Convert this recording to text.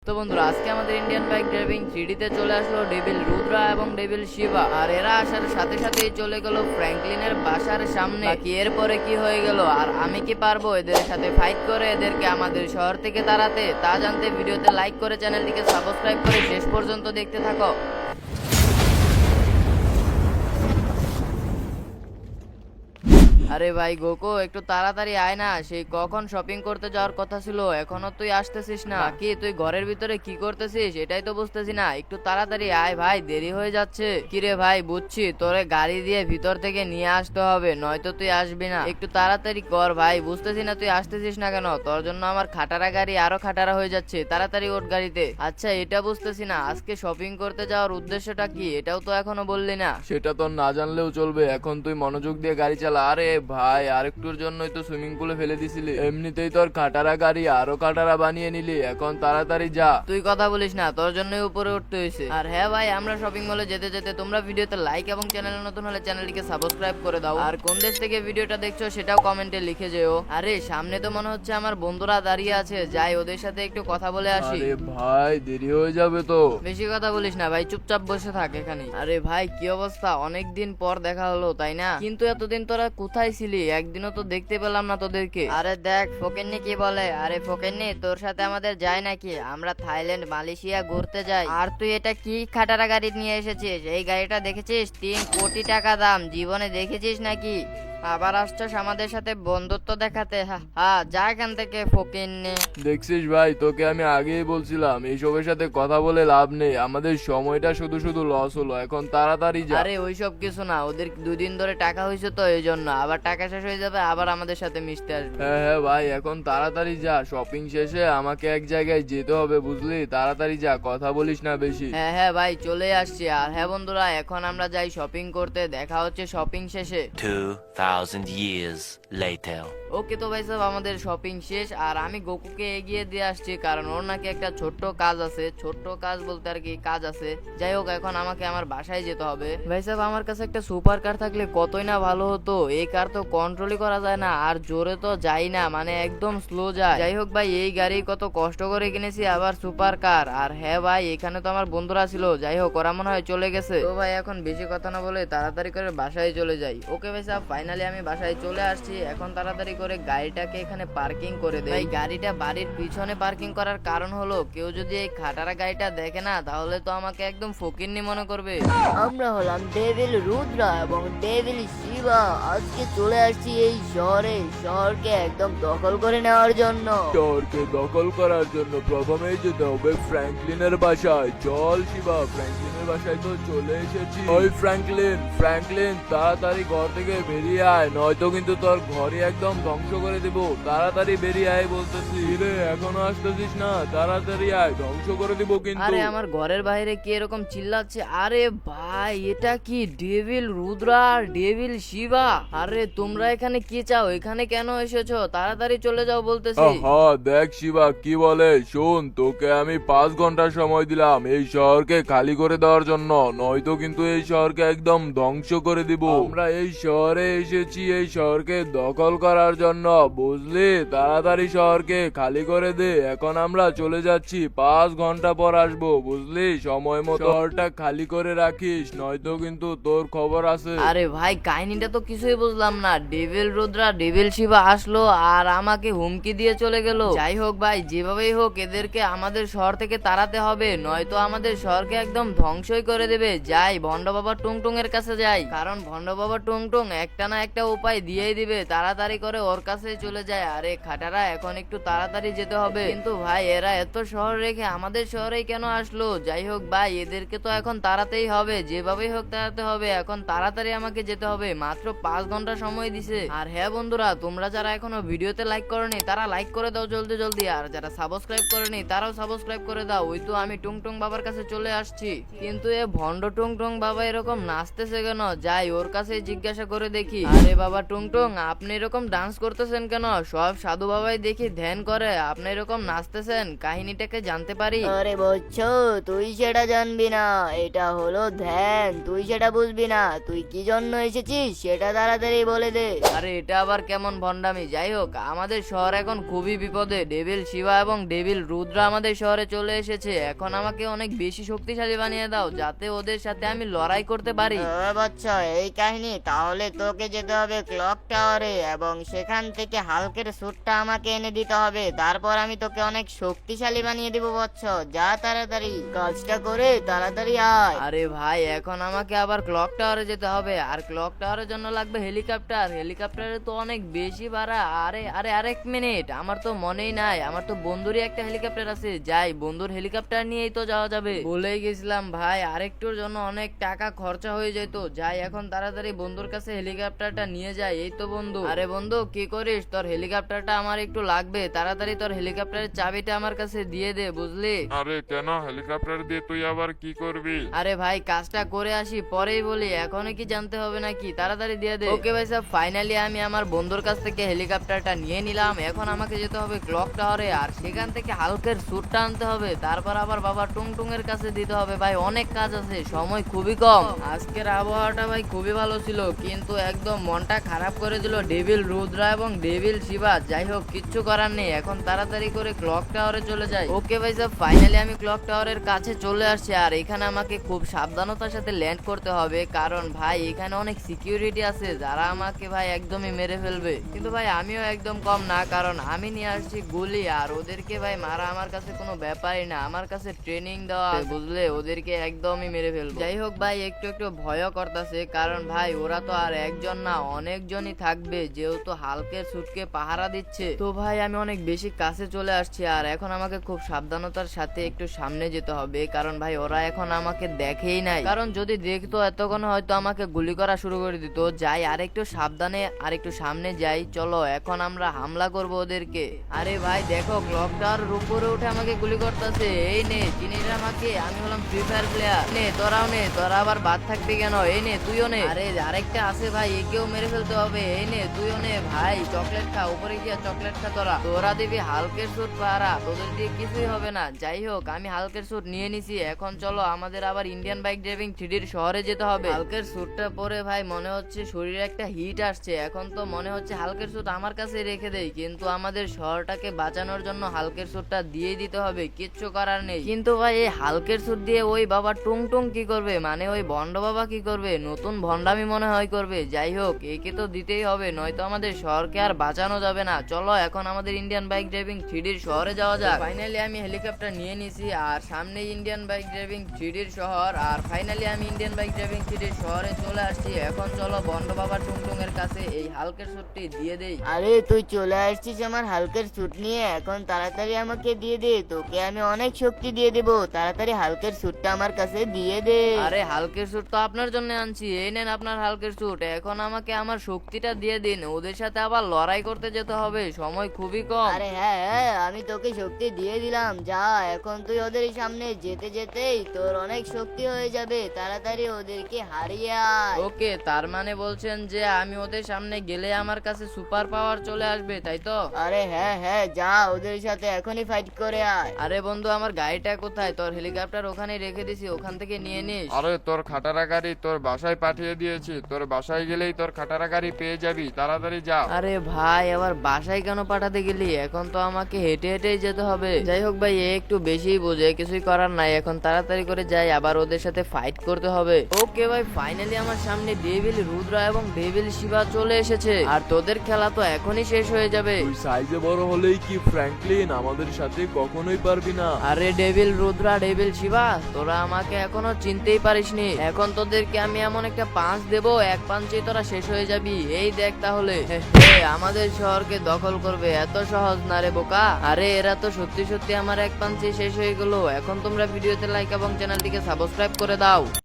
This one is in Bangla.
তো বন্ধুরা আজকে আমাদের ইন্ডিয়ান বাইক ড্রাইভিং 3D তে চলে আসলো ডেভিল রুদ্রা এবং ডেভিল শিবা। আর এরা আসার সাথে সাথেই চলে গেল ফ্র্যাঙ্কলিনের বাসার সামনে। কি এরপরে কি হয়ে গেল আর আমি কি পারবো এদের সাথে ফাইট করে এদেরকে আমাদের শহর থেকে তাড়াতে, তা জানতে ভিডিওতে লাইক করে চ্যানেলটিকে সাবস্ক্রাইব করে শেষ পর্যন্ত দেখতে থাকো। আরে ভাই গোকো, একটু তাড়াতাড়ি আয় না, সেই কখন শপিং করতে যাওয়ার কথা ছিল, এখনো তুই আসতেছিস না। কি তুই ঘরের ভিতরে কি করতেছিস এটাই তো বুঝতেছি না, একটু তাড়াতাড়ি আয় ভাই, দেরি হয়ে যাচ্ছে। কিরে ভাই, বুঝছি তোরে গাড়ি দিয়ে ভিতর থেকে নিয়ে আসতে হবে, নয়তো তুই আসবি না, একটু তাড়াতাড়ি কর ভাই, বুঝতেছি না তুই আসতেছিস না কেন। তোর জন্য আমার খাটারা গাড়ি আরো খাটারা হয়ে যাচ্ছে, তাড়াতাড়ি ওঠ গাড়িতে। আচ্ছা এটা বুঝতেছি না, আজকে শপিং করতে যাওয়ার উদ্দেশ্যটা কি এটাও তো এখনো বললি না। সেটা তো না জানলেও চলবে, এখন তুই মনোযোগ দিয়ে গাড়ি চালা। আরে ভাই, আরেকটুর জন্যই তো সুইমিং পুলে ফেলে দিছিলি, এমনিতেই তোর কাটারা গাড়ি আরো কাটারা বানিয়ে নিলি, এখন তাড়াতাড়ি যা। তুই কথা বলিস না, তোর জন্যই উপরে উঠতে হয়েছে। আর হ্যাঁ ভাই, আমরা শপিং মলে যেতে যেতে তোমরা ভিডিওতে লাইক এবং চ্যানেলে নতুন হলে চ্যানেলটিকে সাবস্ক্রাইব করে দাও। আর কোন দেশ থেকে ভিডিওটা দেখছো সেটাও কমেন্টে লিখে যেও। আরে সামনে তো মনে হচ্ছে আমার বন্ধুরা দাঁড়িয়ে আছে, যাই ওদের সাথে একটু কথা বলে আসি। আরে ভাই, দেরি হয়ে যাবে তো। বেশি কথা বলিস না ভাই, চুপচাপ বসে থাক এখানে। আরে ভাই কি অবস্থা, অনেকদিন পর দেখা হলো তাই না? কিন্তু এতদিন তোরা কোথায় ছিলি, একদিনও তো দেখতে পেলাম না তোদেরকে। আরে দেখ ফকেন্নি কি বলে, আরে ফকেন্নি তোর সাথে আমাদের যায় নাকি, আমরা থাইল্যান্ড মালয়েশিয়া ঘুরতে যাই। আর তুই এটা কি খাটারা গাড়ি নিয়ে এসেছিস, এই গাড়িটা দেখেছিস 3 কোটি টাকা দাম, জীবনে দেখেছিস নাকি? আবার আসছস আমাদের সাথে বন্ধুত্ব দেখাতে, হ্যাঁ যা এখান থেকে ফকিন্নি। দেখছিস ভাই, তোকে আমি আগেই বলছিলাম এইসবের সাথে কথা বলে লাভ নেই, আমাদের সময়টা শুধু শুধু লস হলো, এখন তাড়াতাড়ি যা। আরে ওইসব কিছু না, ওদের 2 দিন ধরে টাকা হয়েছে তো এই জন্য, আবার টাকা শেষ হয়ে যাবে আবার আমাদের সাথে মিশতে আসবে। হ্যাঁ হ্যাঁ ভাই, এখন তাড়াতাড়ি যা, শপিং শেষে আমাকে এক জায়গায় যেতে হবে বুঝলি, তাড়াতাড়ি যা, কথা বলিস না বেশি। হ্যাঁ হ্যাঁ ভাই চলে আসছি। আর হ্যাঁ বন্ধুরা, এখন আমরা যাই শপিং করতে, দেখা হচ্ছে শপিং শেষে। 2,000 years later. ওকে তো ভাই সাহেব, আমাদের শপিং শেষ আর আমি গোকুকে এগিয়ে দিয়ে আসছি, কারণ ওর নাকি একটা ছোট্ট কাজ আছে, ছোট্ট কাজ বলতে আর কি কাজ আছে। যাই হোক, এখন আমাকে আমার বাসায় যেতে হবে। ভাই সাহেব আমার কাছে একটা সুপার কার থাকলে কতই না ভালো হতো, এই কার তো কন্ট্রোলই করা যায় না, আর জোরে তো যাই না, মানে একদম স্লো যায়। যাই হোক ভাই, এই গাড়ি কত কষ্ট করে কিনেছি, আবার সুপার কার। আর হ্যাঁ ভাই, এখানে তো আমার বন্ধুরা ছিল, যাই হোক ওরা মনে হয় চলে গেছে। তো ভাই এখন বেশি কথা না বলে তাড়াতাড়ি করে বাসায় চলে যাই। ওকে ভাই সাহেব, ফাইনালি আমি বাসায় চলে আসছি, এখন তাড়াতাড়ি করে গাড়িটাকে এখানে পার্কিং করে দেই। ভাই গাড়িটা বাড়ির পিছনে পার্কিং করার কারণ হলো, কেউ যদি এই খাটারা গাড়িটা দেখে না তাহলে তো আমাকে একদম ফকিন্নি মনে করবে। আমরা হলাম ডেভিল রুদ্রা এবং ডেভিল শিবা, আজকে চলে আসছি এই শহরকে একদম দখল করে নেওয়ার জন্য। শহরকে দখল করার জন্য প্রথমেই যেতে হবে ফ্র্যাঙ্কলিনের বাসায়। চল শিবা, ফ্র্যাঙ্কলিনের বাসায় তো চলে এসেছি। ওই ফ্র্যাঙ্কলিন, ফ্র্যাঙ্কলিন তাড়াতাড়ি ঘর থেকে বেরিয়ে আয়, নয়তো কিন্তু তোর ঘরই একদম ধ্বংস করে দেব, তাড়াতাড়ি বেরিয়ে আয় বলতেছি। রে এখনো আসতেছিস না, তাড়াতাড়ি আয়, ধ্বংস করে দিব কিন্তু। আরে আমার ঘরের বাইরে কি এরকম চিল্লাচ্ছে? আরে ভাই এটা কি ডেভিল রুদ্রা আর ডেভিল শিবা? আরে তোমরা এখানে কি চাও, এখানে কেন এসেছো? তাড়াতাড়ি চলে যাও বলতেছি। হ্যাঁ দেখ শিবা কি বলে, শোন তোকে আমি 5 ঘন্টা সময় দিলাম এই শহরকে খালি করে দেওয়ার জন্য, নয়তো কিন্তু এই শহরকে একদম ধ্বংস করে দিব। আমরা এই শহরে এসেছি এই শহরকে দখল করার জন্য বুঝলি, তাড়াতাড়ি শহরকে খালি করে দে, এখন আমরা চলে যাচ্ছি, 5 ঘন্টা পর আসবো বুঝলি, সময় মতো শহরটা খালি করে রাখিস, নয়তো কিন্তু তোর খবর আছে। আরে ভাই কাহিনীটা তো কিছুই বুঝলাম না, ডেভিল রুদ্রা ডেভিল শিবা আসলো আর আমাকে হুমকি দিয়ে চলে গেল। যাই হোক ভাই, যেভাবেই হোক এদেরকে আমাদের শহর থেকে তাড়াতে হবে, নয়তো আমাদের শহরকে একদম ধ্বংসই করে দেবে। যাই ভন্ড বাবা টুংটুং এর কাছে যাই, কারণ ভন্ড বাবা টুংটুং একটা না একটা উপায় দিয়েই দিবে, তাড়াতাড়ি করে ওর কাছে চলে যায়। আরে খাটারা এখন একটু তাড়াতাড়ি যেতে হবে, কিন্তু ভাই এরা এত শহর রেখে আমাদের শহরেই কেন আসলো? যাই হোক ভাই, এদেরকে তো এখন তাড়াতেই হবে, যেভাবেই হোক তাড়াতে হবে, এখন তাড়াতাড়ি আমাকে যেতে হবে, মাত্র 5 ঘন্টা সময় দিছে। আর হ্যাঁ বন্ধুরা, তোমরা যারা এখনো ভিডিওতে লাইক করনি তারা লাইক করে দাও জলদি জলদি, আর যারা সাবস্ক্রাইব করেনি তারাও সাবস্ক্রাইব করে দাও। ওই তো আমি টুংটুং বাবার কাছে চলে আসছি, কিন্তু এ ভন্ড টুংটুং বাবা এরকম নাচতেছে কেন? যাই ওর কাছে জিজ্ঞাসা করে দেখি। আরে বাবা টুংটুং, আপনি এরকম ডান্স করতেছেন কেন? সব সাধু বাবাই দেখি ধ্যান করে, আপনি এরকম নাচতেছেন, কাহিনীটাকে জানতে পারি? আরে বচ্চ, তুই সেটা জানবি না, এটা হলো ধ্যান, তুই সেটা বুঝবি না। তুই কি জন্য এসেছিস সেটা তাড়াতাড়ি বলে দে। আরে এটা আবার কেমন ভণ্ডামি? যাই হোক, আমাদের শহর এখন খুবই বিপদে। ডেভিল শিবা এবং ডেভিল রুদ্রা আমাদের শহরে চলে এসেছে। এখন আমাকে অনেক বেশি শক্তিশালী বানিয়ে দাও, যাতে ওদের সাথে আমি লড়াই করতে পারি। বচ্চ, এই কাহিনী, তাহলে তোকে যেতে হবে ক্লক টাওয়ারে এবং সেখান থেকে হাল্কের স্যুটটা আমাকে এনে দিতে হবে। তারপর আমি তোকে অনেক শক্তিশালী বানিয়ে দিব বচ্চ। যা তাড়াতাড়ি কাজটা করে তাড়াতাড়ি আয়। আরে ভাই, এখন আমাকে আবার ক্লক টাওয়ারে যেতে হবে, আর ক্লক টাওয়ারের জন্য লাগবে হেলিকপ্টার। হেলিকপ্টারে তো অনেক বেশি ভাড়া। আরে আরে আরেক মিনিট, আমার তো মনেই নাই, আমার তো বন্ধুরই একটা হেলিকপ্টার আছে। যাই, বন্ধুর হেলিকপ্টার নিয়েই তো যাওয়া যাবে। ভুলেই গেছিলাম ভাই, আরেকটুর জন্য অনেক টাকা খরচা হয়ে যেত। যাই, এখন তাড়াতাড়ি বন্ধুর কাছে হেলিকপ্টারটা নিয়ে যাই। এই তো বন্ধু। আরে বন্ধু, কি করিস? তোর হেলিকপ্টারটা আমার একটু লাগবে, তাড়াতাড়ি তোর হেলিকপ্টারের চাবিটা আমার কাছে দিয়ে দে, বুঝলি? আরে কেন, হেলিকপ্টার দিয়ে তুই আবার কি করবি? আরে ভাই, কাজটা করে আসি, পরেই বলি, এখনই কি জানতে হবে নাকি? তাড়াতাড়ি দিয়ে দে। ওকে ভাই সাহেব, ফাইনালি আমি আমার বন্ধুর কাছ থেকে হেলিকপ্টারটা নিয়ে নিলাম। এখন আমাকে যেতে হবে ক্লক টাওয়ারে, আর সেখান থেকে হালকের স্যুটটা আনতে হবে, তারপর আবার বাবা টুংটুং এর কাছে দিতে হবে। ভাই অনেক কাজ আছে, সময় খুবই কম। আজকের আবহাওয়াটা ভাই খুবই ভালো ছিল, কিন্তু একদম মনটা খারাপ করে দিল ডেভিল রুদ্রা এবং ডেভিল শিবা। যাই হোক, কিচ্ছু করার নেই, এখন তাড়াতাড়ি করে ক্লক টাওয়ারে চলে যাই। ওকে ভাই সাহেব, ফাইনালি আমি ক্লক টাওয়ারের কাছে চলে আসছি, আর এখানে আমাকে খুব সাবধানতার সাথে ল্যান্ড করতে হবে, কারণ ভাই এখানে অনেক সিকিউরিটি আছে যারা আমাকে ভাই একদমই মেরে ফেলবে। কিন্তু ভাই আমিও একদম কম না, কারণ আমি নিয়ে আসছি গুলি, আর ওদেরকে ভাই মারা আমার কাছে কোনো ব্যাপারই না। আমার কাছে ট্রেনিং দেওয়া আছে, বুঝলে? ওদেরকে একদমই মেরে ফেলবো। যাই হোক ভাই, একটু একটু ভয়ও করতেছে, কারণ ভাই ওরা তো আর একজন না, অনেকজনই থাকবে, যেহেতু হালকের স্যুটকে পাহারা দিচ্ছে। তো ভাই আমি অনেক বেশি কাছে চলে আসছি, আর এখন আমাকে খুব সাবধানতার সাথে একটু সামনে যেতে হবে, কারণ ভাই ওরা এখন আমাকে দেখেই নাই। কারণ যদি দেখতো এতক্ষণ হয়তো আমাকে গুলি করা শুরু করে দিত। যাই, আর একটু সাবধানে আর একটু সামনে যাই। চলো, এখন আমরা হামলা করব ওদেরকে। আরে ভাই দেখো, ক্লক টাওয়ারের উপরে উঠে আমাকে গুলি করতেছে। এই নে, চিনিস আমাকে? আমি হলাম ফ্রি ফায়ার প্লেয়ার। নে তোরাও নে, তোরা আবার বাদ থাকবি কেন? এই নে, তুইও নে। আরে আরেকটা আছে ভাই, একেও মেরে ফেলতে হবে। এই নে, তুইও নে ভাই, চকলেট খা, উপরে গিয়া চকলেট খা। তোরা দিবি হালকের স্যুট পাহারা, তোদের দিয়ে কিছুই হবে না। যাই হোক, আমি হালকের স্যুট নিয়ে নিছি। এখন চলো, আমাদের আবার ইন্ডিয়ান বাইক ড্রাইভিং 3Dর শহরে যেতে হবে। হালকের স্যুটটা পরে ভাই মনে হচ্ছে শরীরে একটা হিট আসছে। এখন তো মনে হচ্ছে হালকের স্যুট আমার কাছে রেখে দেই, কিন্তু আমাদের শহরটাকে বাঁচানোর জন্য হালকের স্যুটটা দিয়ে দিতে হবে, কিচ্ছু করার নেই। কিন্তু ভাই এই হালকের স্যুট দিয়ে ওই বাবা টুংটুং কি করবে? মানে ওই ভন্ড বাবা কি করবে? নতুন ভন্ডামি মনে হয় করবে। যাই হোক, একে তো দিতেই হবে, নয়তো আমাদের শহরকে আর বাঁচানো যাবে না। চলো, এখন আমাদের ইন্ডিয়ান বাইক ড্রাইভিং 3Dর শহরে যাওয়া যাক। ফাইনালি আমি হেলিকপ্টার নিয়ে নিছি, আর সামনে ইন্ডিয়ান বাইক ড্রাইভিং 3Dর শহর, আর ফাইনালি আমি ইন্ডিয়ান বাইক ড্রাইভিং 3Dর শহরে চলে আসছি। এখন চলো বন্ড বাবা টুংটুং এর কাছে এই হালকের স্যুটটি দিয়ে দেই। আরে তুই চলে আসছিস আমার হালকের স্যুট নিয়ে, এখন তাড়াতাড়ি আমাকে দিয়ে দে, তোকে আমি অনেক শক্তি দিয়ে দেব। তাড়াতাড়ি হালকের স্যুটটা আমার কাছে দিয়ে দে। আরে হালকের স্যুট তো আপনার জন্য আনছি, এই নেন আপনার হালকের স্যুট। এখন আমাকে আমার শক্তিটা দিয়ে দিন, ওদের সাথে আবার লড়াই করতে যেতে হবে, সময় খুবই কম। আরে হ্যাঁ হ্যাঁ, আমি তোকে শক্তি দিয়ে দিলাম। যা, এখন তুই ওদের সামনে যেতে যেতেই তোর অনেক শক্তি হয়ে যাবে। তাড়াতাড়ি ওদেরকে হারিয়ে আয়। ওকে, তার মানে বলছেন যে আমি ওদের সামনে গেলে আমার কাছে সুপার পাওয়ার চলে আসবে, তাই তো? আরে হ্যাঁ হ্যাঁ, যা ওদের সাথে এখনই ফাইট করে আয়। আরে বন্ধু, আমার গাড়িটা কোথায়? তোর হেলিকপ্টার ওখানেই রেখে দিছি, ওখান থেকে নিয়ে নিস। আরে তোর খাটারা গাড়ি তোর বাসায় পাঠিয়ে দিয়েছি, তোর বাসায় গেলেই তোর খাটারা গাড়ি পেয়ে যাবি, তাড়াতাড়ি যা। আরে ভাই, আবার বাসায় কেন পাঠাতে গেলি? এখন তো আমাকে হেঁটে হেঁটেই যেতে হবে। যাই হোক ভাই, এ একটু বেশিই বোঝে, কিছুই করার নাই। এখন তাড়াতাড়ি করে যাই, আবার ওদের সাথে ফাইট করতে হবে। ওকে ভাই, ফাইনালি আমার সামনে ডেভিল রুদ্রা এবং ডেভিল শিবা চলে এসেছে, আর তোদের খেলা তো এখনই শেষ হয়ে যাবে। তুই সাইজে বড় হলেই কি ফ্র্যাঙ্কলিন আমাদের সাথে কখনোই পারবি না। আরে ডেভিল রুদ্রা, ডেভিল শিবা, তোরা আমাকে এখনো চিনতেই পারিসনি। এখন তোদেরকে আমি এমন একটা পাঁচ দেবো, এক পাঞ্চেই তোরা শেষ হয়ে যাবি। এই দেখ তাহলে, আমাদের শহরকে দখল করবে এত সহজ না রে বোকা। আরে এরা তো সত্যি সত্যি আমার এক পাঞ্চে শেষ হয়ে গেল। এখন তোমরা ভিডিওতে লাইক এবং চ্যানেলটিকে সাবস্ক্রাইব করে দাও।